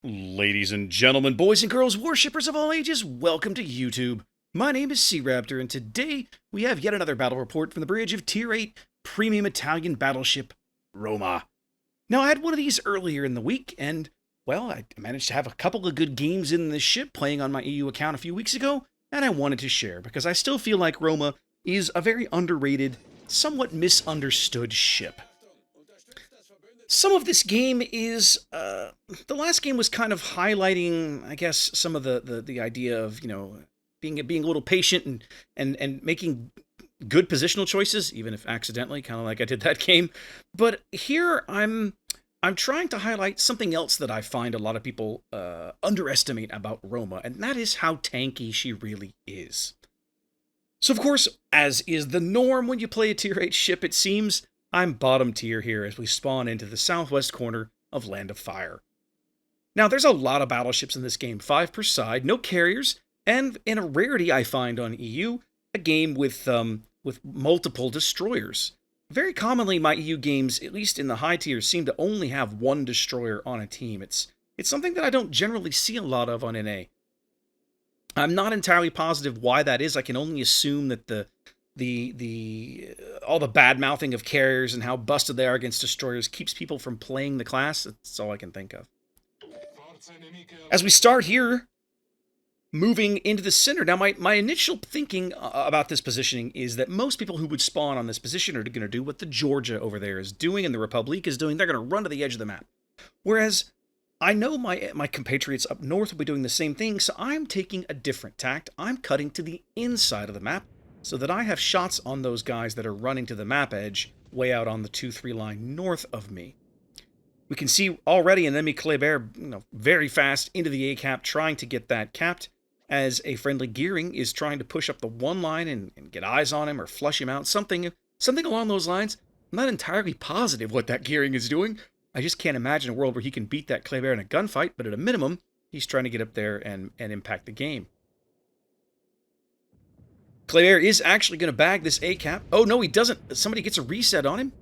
Ladies and gentlemen, boys and girls, worshippers of all ages, welcome to YouTube. My name is SeaRaptor, and today we have yet another battle report from the bridge of Tier VIII Premium Italian battleship, Roma. Now, I had one of these earlier in the week, and, well, I managed to have a couple of good games in this ship playing on my EU account a few weeks ago, and I wanted to share, because I still feel like Roma is a very underrated, somewhat misunderstood ship. Some of this game is, the last game was kind of highlighting, I guess, some of the idea of, being a little patient and making good positional choices, even if accidentally, kind of like I did that game. But here I'm trying to highlight something else that I find a lot of people underestimate about Roma, and that is how tanky she really is. So, of course, as is the norm when you play a Tier 8 ship, it seems, I'm bottom tier here as we spawn into the southwest corner of Land of Fire. Now, there's a lot of battleships in this game, 5 per side, no carriers, and in a rarity I find on EU, a game with multiple destroyers. Very commonly, my EU games, at least in the high tiers, seem to only have one destroyer on a team. It's something that I don't generally see a lot of on NA. I'm not entirely positive why that is. I can only assume that all the bad-mouthing of carriers and how busted they are against destroyers keeps people from playing the class. That's all I can think of. As we start here, moving into the center. Now, my initial thinking about this positioning is that most people who would spawn on this position are going to do what the Georgia over there is doing and the Republic is doing. They're going to run to the edge of the map. Whereas I know my compatriots up north will be doing the same thing, so I'm taking a different tact. I'm cutting to the inside of the map, so that I have shots on those guys that are running to the map edge, way out on the 2-3 line north of me. We can see already an enemy Kleber, very fast into the A-cap, trying to get that capped, as a friendly Gearing is trying to push up the 1 line and get eyes on him or flush him out. Something along those lines. I'm not entirely positive what that Gearing is doing. I just can't imagine a world where he can beat that Kleber in a gunfight, but at a minimum, he's trying to get up there and impact the game. Kleber is actually going to bag this A-cap. Oh, no, he doesn't. Somebody gets a reset on him.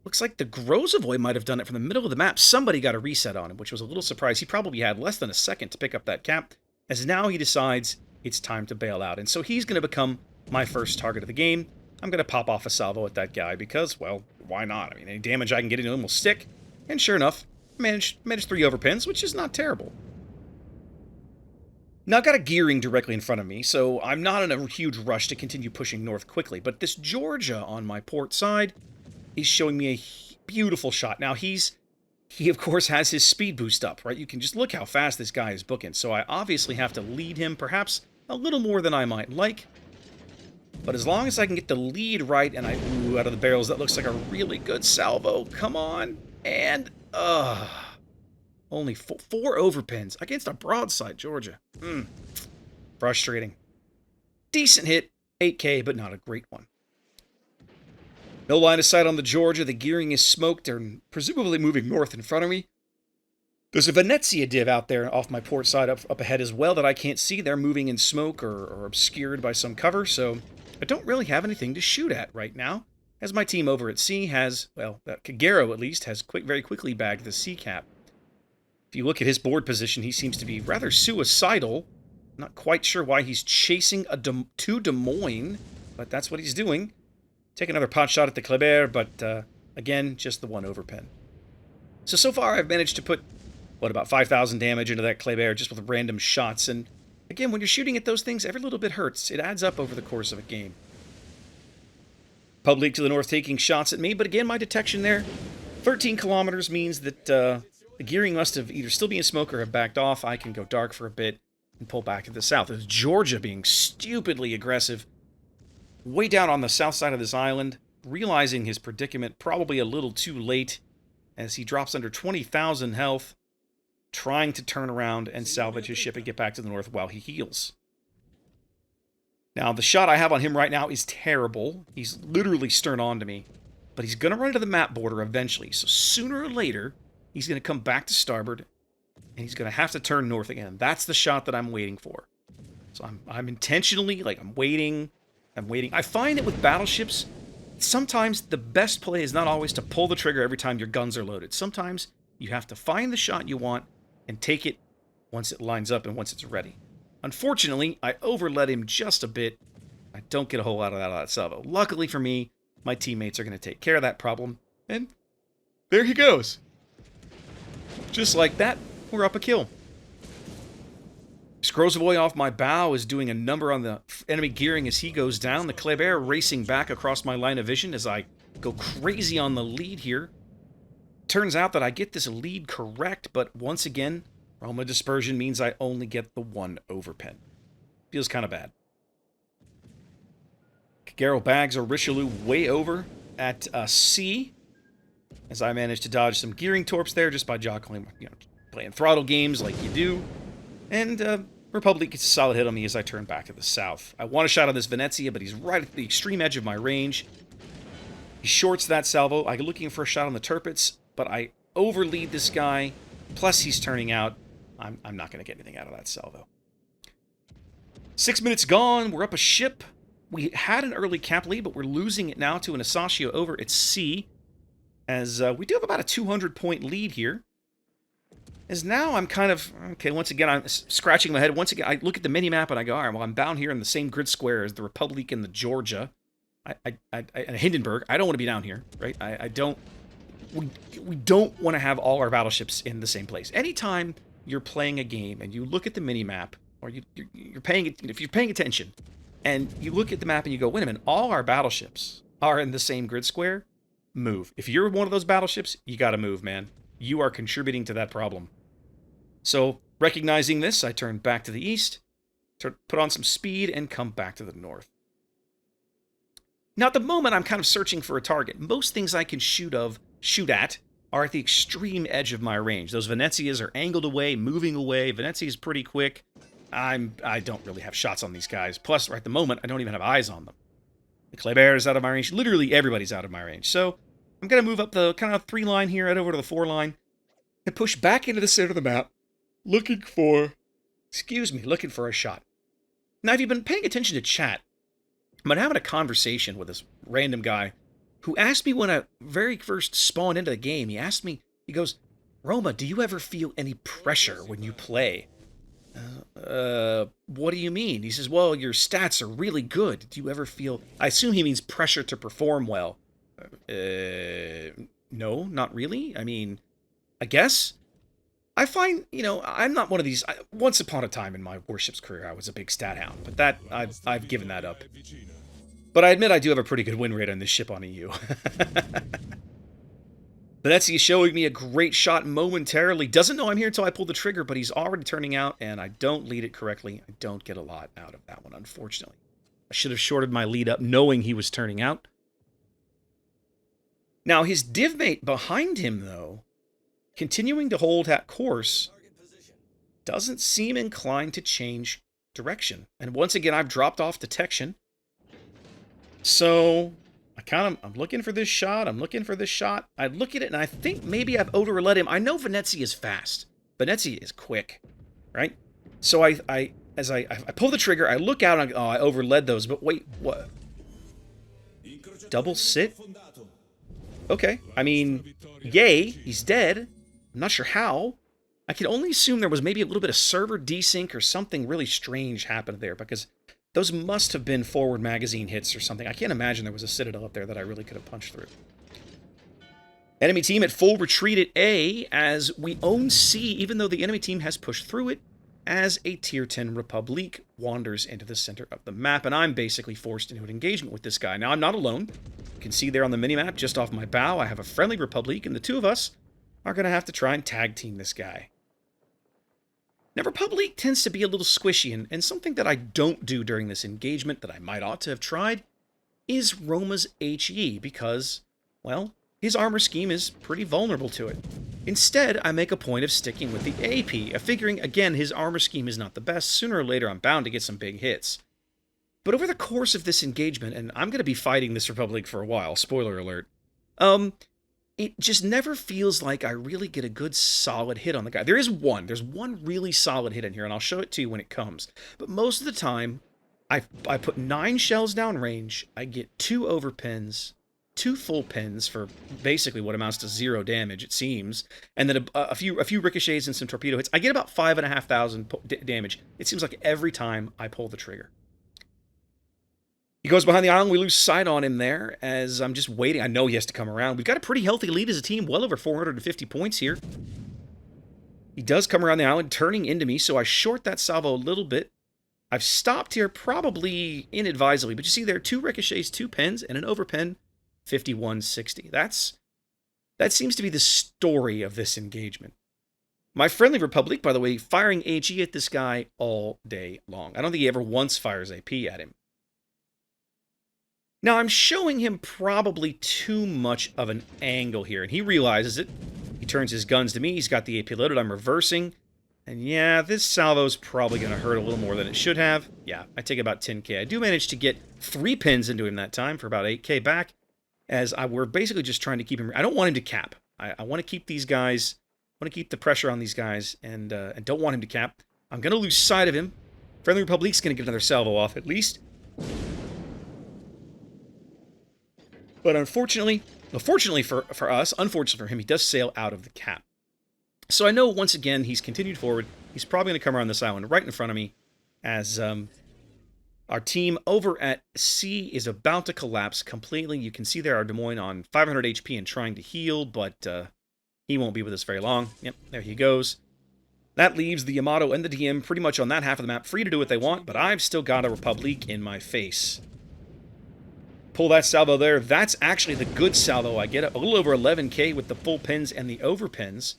Looks like the Grozovoy might have done it from the middle of the map. Somebody got a reset on him, which was a little surprise. He probably had less than a second to pick up that cap, as now he decides it's time to bail out. And so he's going to become my first target of the game. I'm going to pop off a salvo at that guy because, well, why not? I mean, any damage I can get into him will stick. And sure enough, managed 3 overpins, which is not terrible. Now, I've got a Gearing directly in front of me, so I'm not in a huge rush to continue pushing north quickly. But this Georgia on my port side is showing me a beautiful shot. Now, he of course has his speed boost up, right? You can just look how fast this guy is booking. So I obviously have to lead him perhaps a little more than I might like. But as long as I can get the lead right and ooh, out of the barrels, that looks like a really good salvo. Come on. And, only 4 overpins against a broadside Georgia. Frustrating. Decent hit, 8K, but not a great one. No line of sight on the Georgia. The Gearing is smoked and presumably moving north in front of me. There's a Venezia div out there off my port side up ahead as well that I can't see. They're moving in smoke or obscured by some cover, so I don't really have anything to shoot at right now, as my team over at sea has, well, Kagero at least, has very quickly bagged the C-cap. If you look at his board position, he seems to be rather suicidal. Not quite sure why he's chasing to Des Moines, but that's what he's doing. Take another pot shot at the Kleber, but again, just the 1 overpin. So far I've managed to put, about 5,000 damage into that Kleber just with random shots. And again, when you're shooting at those things, every little bit hurts. It adds up over the course of a game. Public to the north taking shots at me, but again, my detection there, 13 kilometers means that the Gearing must have either still be in smoke or have backed off. I can go dark for a bit and pull back to the south. It's Georgia being stupidly aggressive. Way down on the south side of this island, realizing his predicament probably a little too late as he drops under 20,000 health, trying to turn around and salvage his ship and get back to the north while he heals. Now, the shot I have on him right now is terrible. He's literally stern on to me, but he's going to run into the map border eventually, so sooner or later, he's going to come back to starboard, and he's going to have to turn north again. That's the shot that I'm waiting for. So I'm intentionally, I'm waiting. I find that with battleships, sometimes the best play is not always to pull the trigger every time your guns are loaded. Sometimes you have to find the shot you want, and take it once it lines up and once it's ready. Unfortunately, I overled him just a bit. I don't get a whole lot of that salvo. Luckily for me, my teammates are going to take care of that problem, and there he goes. Just like that, we're up a kill. Scrozavoy off my bow is doing a number on the enemy gearing as he goes down. The Kleber racing back across my line of vision as I go crazy on the lead here. Turns out that I get this lead correct, but once again, Roma dispersion means I only get the 1 overpen. Feels kind of bad. Kagero bags a Richelieu way over at C, as I managed to dodge some gearing torps there just by jockling, playing throttle games like you do. And Republic gets a solid hit on me as I turn back to the south. I want a shot on this Venezia, but he's right at the extreme edge of my range. He shorts that salvo. I'm looking for a shot on the turpets, but I overlead this guy. Plus, he's turning out. I'm not going to get anything out of that salvo. 6 minutes gone. We're up a ship. We had an early cap lead, but we're losing it now to an Asashio over at C. As we do have about a 200-point lead here. As now I'm kind of, okay, once again, I'm scratching my head. Once again, I look at the mini-map and I go, all right, well, I'm bound here in the same grid square as the Republic and the Georgia. And Hindenburg. I don't want to be down here, right? We don't want to have all our battleships in the same place. Anytime you're playing a game and you look at the mini-map, or you're paying, if you're paying attention, and you look at the map and you go, wait a minute, all our battleships are in the same grid square, move. If you're one of those battleships, you got to move, man. You are contributing to that problem. So, recognizing this, I turn back to the east, put on some speed, and come back to the north. Now, at the moment, I'm kind of searching for a target. Most things I can shoot at are at the extreme edge of my range. Those Venezias are angled away, moving away. Venezia is pretty quick. I don't really have shots on these guys. Plus, right at the moment, I don't even have eyes on them. The Kleber is out of my range. Literally, everybody's out of my range. So, I'm going to move up the kind of 3 line here, right over to the 4 line, and push back into the center of the map, looking for a shot. Now, if you've been paying attention to chat, I've been having a conversation with this random guy who asked me when I very first spawned into the game, he goes, Roma, do you ever feel any pressure when you play? What do you mean? He says, well, your stats are really good. Do you ever feel... I assume he means pressure to perform well. No, not really. I mean, I guess. I find, I'm not one of these... once upon a time in my Warships career, I was a big stat hound, but that, I've given that up. But I admit I do have a pretty good win rate on this ship on EU. Venezia showing me a great shot momentarily. Doesn't know I'm here until I pull the trigger, but he's already turning out, and I don't lead it correctly. I don't get a lot out of that one, unfortunately. I should have shorted my lead up knowing he was turning out. Now, his div mate behind him, though, continuing to hold that course, doesn't seem inclined to change direction. And once again, I've dropped off detection. So, I'm looking for this shot. I look at it, and I think maybe I've overled him. I know Venezia is fast. Venezia is quick, right? So as I pull the trigger, I look out, and I go, oh, I overled those. But wait, what? Double sit? Okay, I mean, yay, he's dead. I'm not sure how. I can only assume there was maybe a little bit of server desync or something really strange happened there, because those must have been forward magazine hits or something. I can't imagine there was a Citadel up there that I really could have punched through. Enemy team at full retreat at A, as we own C, even though the enemy team has pushed through it, as a Tier 10 Republic wanders into the center of the map, and I'm basically forced into an engagement with this guy. Now, I'm not alone. You can see there on the minimap, just off my bow, I have a friendly Republic, and the two of us are going to have to try and tag team this guy. Now, Republic tends to be a little squishy, and something that I don't do during this engagement that I might ought to have tried is Roma's HE, because, well, his armor scheme is pretty vulnerable to it. Instead, I make a point of sticking with the AP, figuring, again, his armor scheme is not the best. Sooner or later, I'm bound to get some big hits. But over the course of this engagement, and I'm going to be fighting this Republic for a while, spoiler alert, it just never feels like I really get a good solid hit on the guy. There's one really solid hit in here, and I'll show it to you when it comes. But most of the time, I put 9 shells down range, I get 2 overpins, 2 full pins for basically what amounts to 0 damage, it seems, and then a few ricochets and some torpedo hits. I get about 5,500 damage. It seems like every time I pull the trigger. He goes behind the island. We lose sight on him there as I'm just waiting. I know he has to come around. We've got a pretty healthy lead as a team, well over 450 points here. He does come around the island, turning into me, so I short that salvo a little bit. I've stopped here probably inadvisably, but you see there, 2 ricochets, 2 pins, and an overpen, 5160. That seems to be the story of this engagement. My friendly Republic, by the way, firing AG at this guy all day long. I don't think he ever once fires AP at him. Now, I'm showing him probably too much of an angle here, and he realizes it. He turns his guns to me. He's got the AP loaded. I'm reversing. And yeah, this salvo's probably going to hurt a little more than it should have. Yeah, I take about 10k. I do manage to get 3 pins into him that time for about 8k back, as we're basically just trying to keep him... I don't want him to cap. I want to keep these guys... I want to keep the pressure on these guys, and don't want him to cap. I'm going to lose sight of him. Friendly Republic's going to get another salvo off at least. But unfortunately for us, unfortunately for him, he does sail out of the cap. So I know, once again, he's continued forward. He's probably going to come around this island right in front of me as our team over at sea is about to collapse completely. You can see there our Des Moines on 500 HP and trying to heal, but he won't be with us very long. Yep, there he goes. That leaves the Yamato and the DM pretty much on that half of the map, free to do what they want, but I've still got a Republic in my face. Pull that salvo there. That's actually the good salvo. I get a little over 11k with the full pins and the over pins.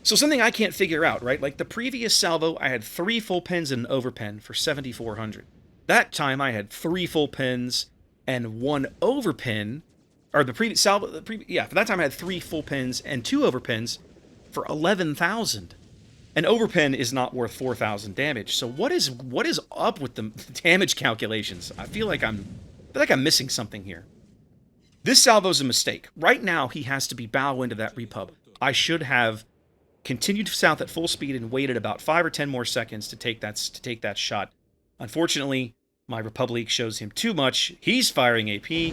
So something I can't figure out, right? Like the previous salvo, I had 3 full pins and an over pin for 7,400. That time I had 3 full pins and 1 over pin, or the previous salvo, yeah, for that time I had 3 full pins and 2 over pins for 11,000. An overpin is not worth 4,000 damage. So what is up with the damage calculations? I feel like I'm missing something here. This salvo's a mistake. Right now, he has to be bow into that repub. I should have continued south at full speed and waited about 5 or 10 more seconds to take that shot. Unfortunately, my Republic shows him too much. He's firing AP,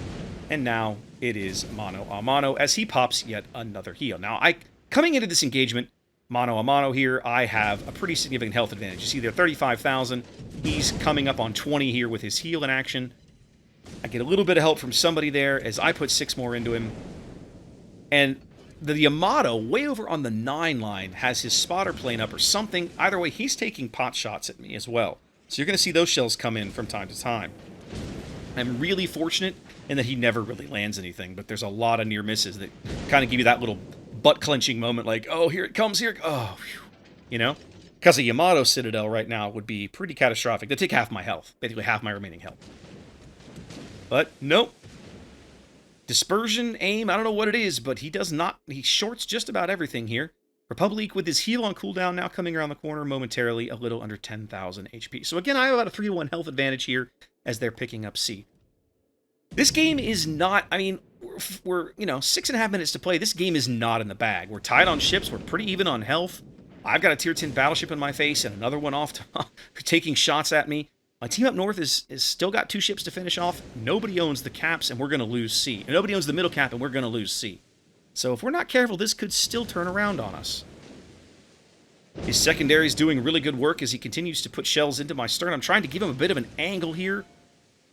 and now it is mano a mano as he pops yet another heal. Now, coming into this engagement, mano a mano here, I have a pretty significant health advantage. You see there, 35,000. He's coming up on 20 here with his heal in action. I get a little bit of help from somebody there as I put 6 more into him. And the Yamato, way over on the 9 line, has his spotter plane up or something. Either way, he's taking pot shots at me as well. So you're going to see those shells come in from time to time. I'm really fortunate in that he never really lands anything, but there's a lot of near misses that kind of give you that little butt-clenching moment like, oh, here it comes, here it... Oh, whew. You know? Because a Yamato Citadel right now would be pretty catastrophic. They'd take half my health, basically half my remaining health. But, nope. Dispersion, aim, I don't know what it is, but he does not... He shorts just about everything here. Republic with his heal on cooldown now coming around the corner momentarily, a little under 10,000 HP. So again, I have about a 3-1 health advantage here as they're picking up C. This game is not... I mean, we're 6.5 minutes to play. This game is not in the bag. We're tied on ships. We're pretty even on health. I've got a Tier 10 battleship in my face and another one off taking shots at me. My team up north is still got 2 ships to finish off. Nobody owns the caps, and we're going to lose C. And nobody owns the middle cap, and we're going to lose C. So if we're not careful, this could still turn around on us. His secondary is doing really good work as he continues to put shells into my stern. I'm trying to give him a bit of an angle here,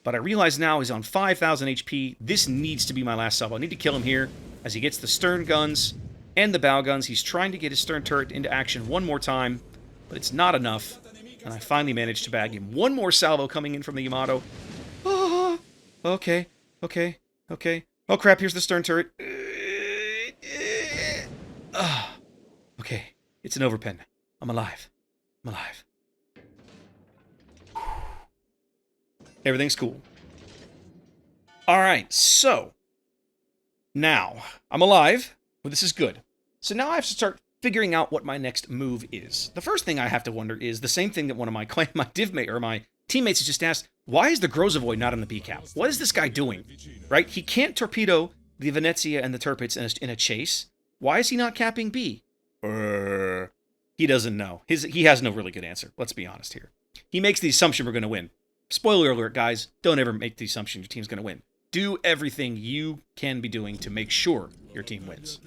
but I realize now he's on 5,000 HP. This needs to be my last salvo. I need to kill him here as he gets the stern guns and the bow guns. He's trying to get his stern turret into action one more time, but it's not enough. And I finally managed to bag him. One more salvo coming in from the Yamato. Oh, okay. Oh, crap, here's the stern turret. Okay, it's an overpen. I'm alive. Everything's cool. Alright, so. Now, I'm alive. Well, this is good. So now I have to start figuring out what my next move is. The first thing I have to wonder is the same thing that one of my teammates has just asked, why is the Grozavoy not on the B cap? What is this guy doing? Right? He can't torpedo the Venezia and the Tirpitz in a chase. Why is he not capping B? He doesn't know. He has no really good answer. Let's be honest here. He makes the assumption we're going to win. Spoiler alert, guys. Don't ever make the assumption your team's going to win. Do everything you can be doing to make sure your team wins.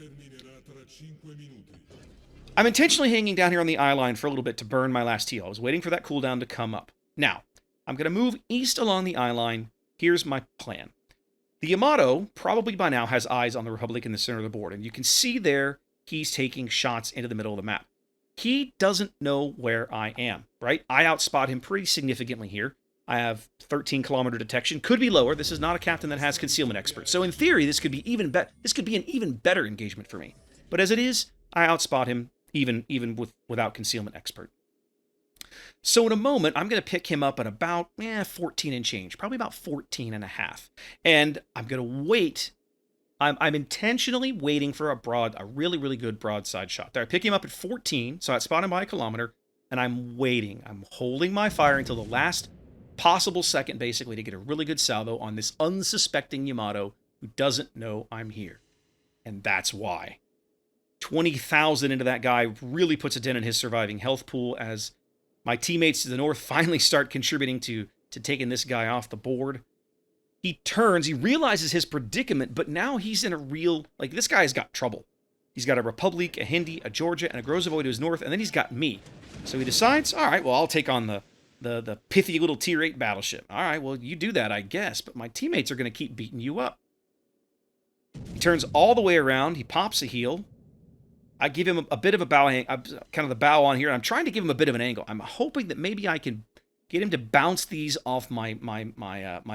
I'm intentionally hanging down here on the eye line for a little bit to burn my last heal. I was waiting for that cooldown to come up. Now, I'm going to move east along the eye line. Here's my plan. The Yamato probably by now has eyes on the Republic in the center of the board, and you can see there he's taking shots into the middle of the map. He doesn't know where I am, right? I outspot him pretty significantly here. I have 13-kilometer detection. Could be lower. This is not a captain that has concealment expert. So in theory, this could be an even better engagement for me. But as it is, I outspot him even without concealment expert. So in a moment, I'm going to pick him up at about 14 and change, probably about 14 and a half. And I'm going to wait. I'm intentionally waiting for a really, really good broadside shot. There, I pick him up at 14, so I spot him by a kilometer, and I'm waiting. I'm holding my fire until the last possible second, basically, to get a really good salvo on this unsuspecting Yamato who doesn't know I'm here. And that's why. 20,000 into that guy really puts a dent in his surviving health pool as my teammates to the north finally start contributing to taking this guy off the board. He turns, he realizes his predicament, but now he's in a real, this guy's got trouble. He's got a Republic, a Hindi, a Georgia, and a Grozavoy to his north, and then he's got me. So he decides, all right, well, I'll take on the pithy little Tier VIII battleship. All right, well, you do that, I guess, but my teammates are going to keep beating you up. He turns all the way around, he pops a heel. I give him a bit of a bow, kind of the bow on here. I'm trying to give him a bit of an angle. I'm hoping that maybe I can get him to bounce these off my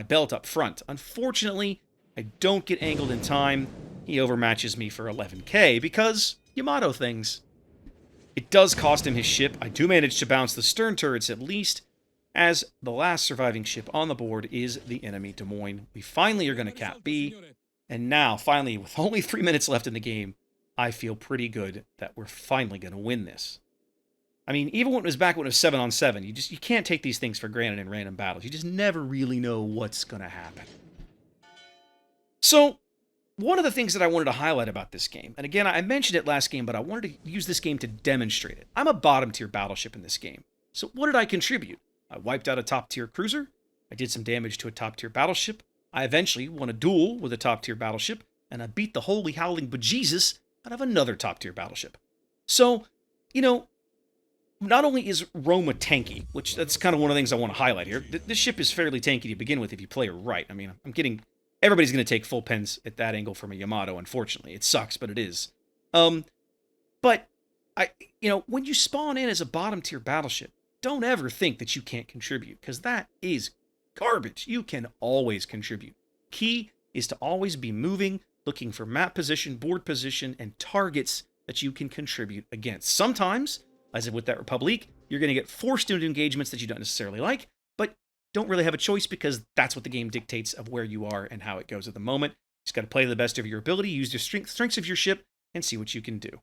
belt up front. Unfortunately, I don't get angled in time. He overmatches me for 11k because Yamato things. It does cost him his ship. I do manage to bounce the stern turrets at least, as the last surviving ship on the board is the enemy Des Moines. We finally are going to cap B, and now, finally, with only 3 minutes left in the game, I feel pretty good that we're finally going to win this. I mean, even when it was back when it was 7-on-7, you can't take these things for granted in random battles. You just never really know what's going to happen. So, one of the things that I wanted to highlight about this game, and again, I mentioned it last game, but I wanted to use this game to demonstrate it. I'm a bottom-tier battleship in this game. So what did I contribute? I wiped out a top-tier cruiser. I did some damage to a top-tier battleship. I eventually won a duel with a top-tier battleship, and I beat the holy howling bejesus out of another top-tier battleship. So, not only is Roma tanky, which that's kind of one of the things I want to highlight here. This ship is fairly tanky to begin with if you play her right. I mean, everybody's going to take full pens at that angle from a Yamato, unfortunately. It sucks, but it is. But, when you spawn in as a bottom-tier battleship, don't ever think that you can't contribute, because that is garbage. You can always contribute. Key is to always be moving, looking for map position, board position, and targets that you can contribute against. Sometimes, as with that Republic, you're going to get forced into engagements that you don't necessarily like, but don't really have a choice because that's what the game dictates of where you are and how it goes at the moment. You just got to play to the best of your ability, use your strengths of your ship, and see what you can do.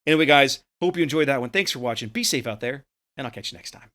Anyway, guys, hope you enjoyed that one. Thanks for watching. Be safe out there, and I'll catch you next time.